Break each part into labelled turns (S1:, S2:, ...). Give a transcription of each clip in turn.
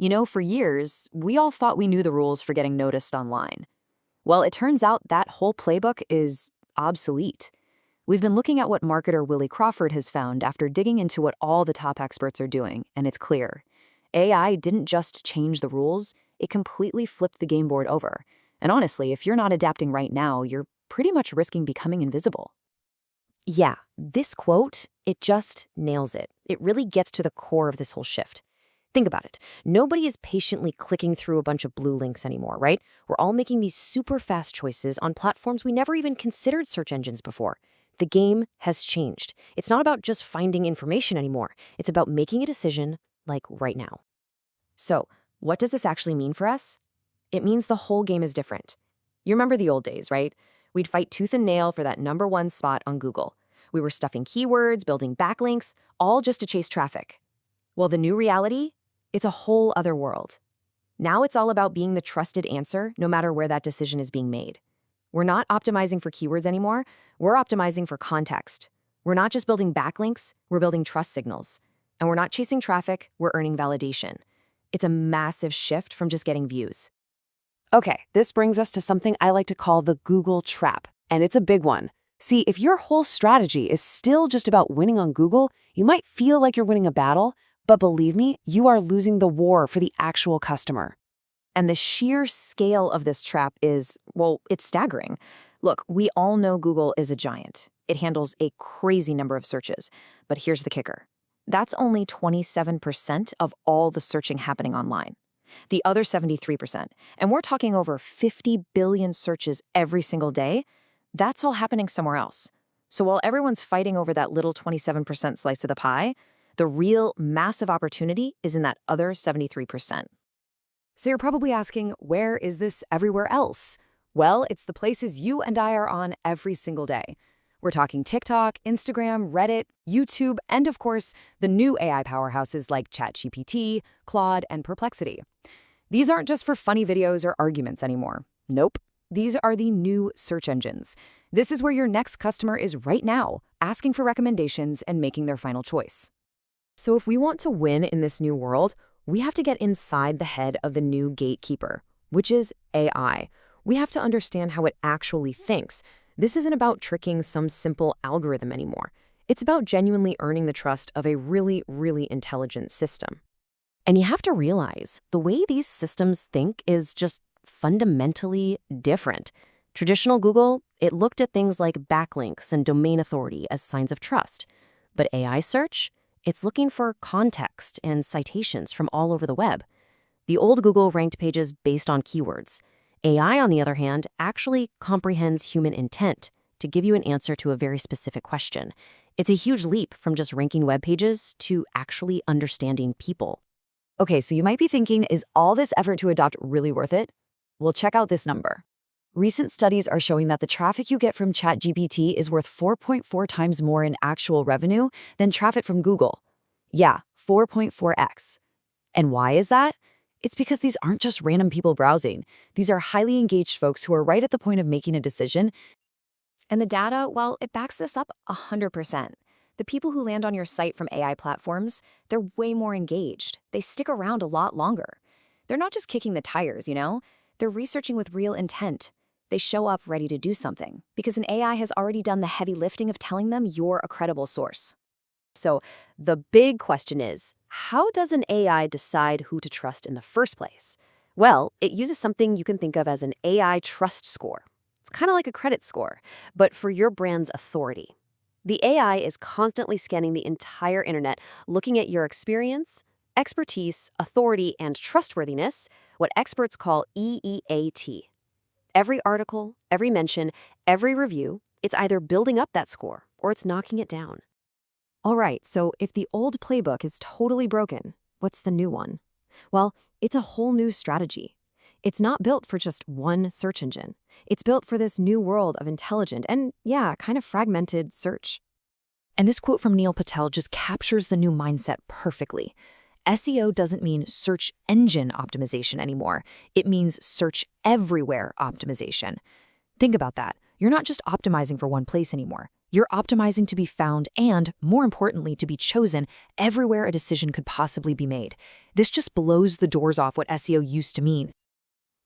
S1: You know, for years, we all thought we knew the rules for getting noticed online. Well, it turns out that whole playbook is obsolete. We've been looking at what marketer Willie Crawford has found after digging into what all the top experts are doing, and it's clear. AI didn't just change the rules, it completely flipped the game board over. And honestly, if you're not adapting right now, you're pretty much risking becoming invisible.
S2: Yeah, this quote, it just nails it. It really gets to the core of this whole shift. Think about it. Nobody is patiently clicking through a bunch of blue links anymore, right? We're all making these super fast choices on platforms we never even considered search engines before. The game has changed. It's not about just finding information anymore. It's about making a decision, like right now.
S1: So, what does this actually mean for us? It means the whole game is different. You remember the old days, right? We'd fight tooth and nail for that #1 spot on Google. We were stuffing keywords, building backlinks, all just to chase traffic. Well, the new reality? It's a whole other world. Now it's all about being the trusted answer, no matter where that decision is being made. We're not optimizing for keywords anymore, we're optimizing for context. We're not just building backlinks, we're building trust signals. And we're not chasing traffic, we're earning validation. It's a massive shift from just getting views.
S2: Okay, this brings us to something I like to call the Google trap, and it's a big one. See, if your whole strategy is still just about winning on Google, you might feel like you're winning a battle, but believe me, you are losing the war for the actual customer.
S1: And the sheer scale of this trap is, well, it's staggering. Look, we all know Google is a giant. It handles a crazy number of searches. But here's the kicker. That's only 27% of all the searching happening online. The other 73%, and we're talking over 50 billion searches every single day, that's all happening somewhere else. So while everyone's fighting over that little 27% slice of the pie, the real massive opportunity is in that other 73%.
S2: So you're probably asking, where is this everywhere else? Well, it's the places you and I are on every single day. We're talking TikTok, Instagram, Reddit, YouTube, and of course, the new AI powerhouses like ChatGPT, Claude, and Perplexity. These aren't just for funny videos or arguments anymore. Nope. These are the new search engines. This is where your next customer is right now, asking for recommendations and making their final choice. So if we want to win in this new world, we have to get inside the head of the new gatekeeper, which is AI. We have to understand how it actually thinks. This isn't about tricking some simple algorithm anymore. It's about genuinely earning the trust of a really, really intelligent system. And you have to realize the way these systems think is just fundamentally different. Traditional Google, it looked at things like backlinks and domain authority as signs of trust. But AI search, it's looking for context and citations from all over the web. The old Google ranked pages based on keywords. AI, on the other hand, actually comprehends human intent to give you an answer to a very specific question. It's a huge leap from just ranking web pages to actually understanding people.
S1: Okay, so you might be thinking, is all this effort to adopt really worth it? Well, check out this number. Recent studies are showing that the traffic you get from ChatGPT is worth 4.4 times more in actual revenue than traffic from Google. Yeah, 4.4x. And why is that? It's because these aren't just random people browsing. These are highly engaged folks who are right at the point of making a decision. And the data, well, it backs this up 100%. The people who land on your site from AI platforms, they're way more engaged. They stick around a lot longer. They're not just kicking the tires, you know? They're researching with real intent. They show up ready to do something because an AI has already done the heavy lifting of telling them you're a credible source.
S2: So the big question is, how does an AI decide who to trust in the first place? Well, it uses something you can think of as an AI trust score. It's kind of like a credit score, but for your brand's authority. The AI is constantly scanning the entire internet, looking at your experience, expertise, authority, and trustworthiness, what experts call EEAT. Every article, every mention, every review, it's either building up that score or it's knocking it down.
S1: All right, so if the old playbook is totally broken, what's the new one? Well, it's a whole new strategy. It's not built for just one search engine. It's built for this new world of intelligent and, yeah, kind of fragmented search. And this quote from Neil Patel just captures the new mindset perfectly. SEO doesn't mean search engine optimization anymore. It means search everywhere optimization. Think about that. You're not just optimizing for one place anymore.
S2: You're optimizing to be found and, more importantly, to be chosen everywhere a decision could possibly be made. This just blows the doors off what SEO used to mean.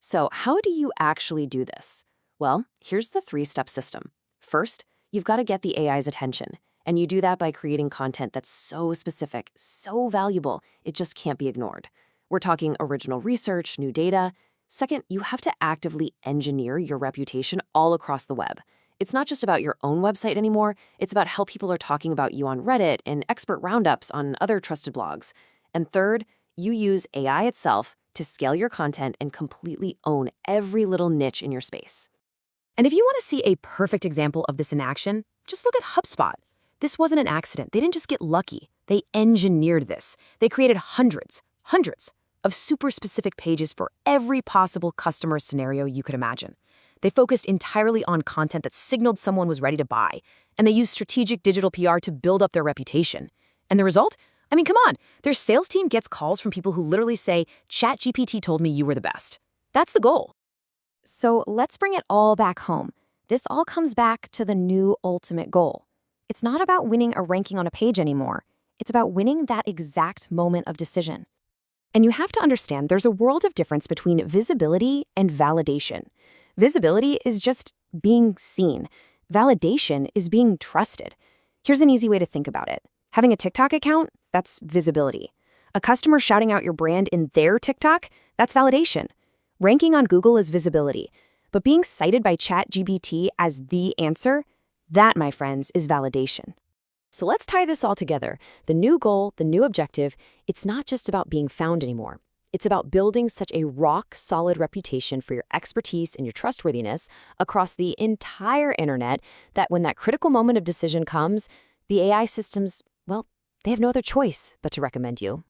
S1: So how do you actually do this? Well, here's the three-step system. First, you've got to get the AI's attention, and you do that by creating content that's so specific, so valuable, it just can't be ignored. We're talking original research, new data. Second, you have to actively engineer your reputation all across the web. It's not just about your own website anymore, it's about how people are talking about you on Reddit and expert roundups on other trusted blogs. And third, you use AI itself to scale your content and completely own every little niche in your space.
S2: And if you want to see a perfect example of this in action, just look at HubSpot. This wasn't an accident. They didn't just get lucky. They engineered this. They created hundreds of super specific pages for every possible customer scenario you could imagine. They focused entirely on content that signaled someone was ready to buy, and they used strategic digital PR to build up their reputation. And the result? I mean, come on, their sales team gets calls from people who literally say, ChatGPT told me you were the best. That's the goal.
S3: So let's bring it all back home. This all comes back to the new ultimate goal. It's not about winning a ranking on a page anymore. It's about winning that exact moment of decision.
S2: And you have to understand there's a world of difference between visibility and validation. Visibility is just being seen. Validation is being trusted. Here's an easy way to think about it. Having a TikTok account, that's visibility. A customer shouting out your brand in their TikTok, that's validation. Ranking on Google is visibility. But being cited by ChatGPT as the answer, that, my friends, is validation. So let's tie this all together. The new goal, the new objective, it's not just about being found anymore. It's about building such a rock-solid reputation for your expertise and your trustworthiness across the entire internet that when that critical moment of decision comes, the AI systems, well, they have no other choice but to recommend you.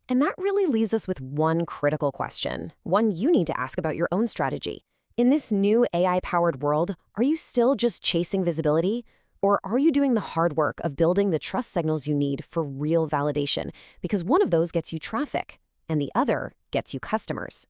S2: And that really leaves us with one critical question, one you need to ask about your own strategy. In this new AI-powered world, are you still just chasing visibility? Or are you doing the hard work of building the trust signals you need for real validation? Because one of those gets you traffic, and the other gets you customers.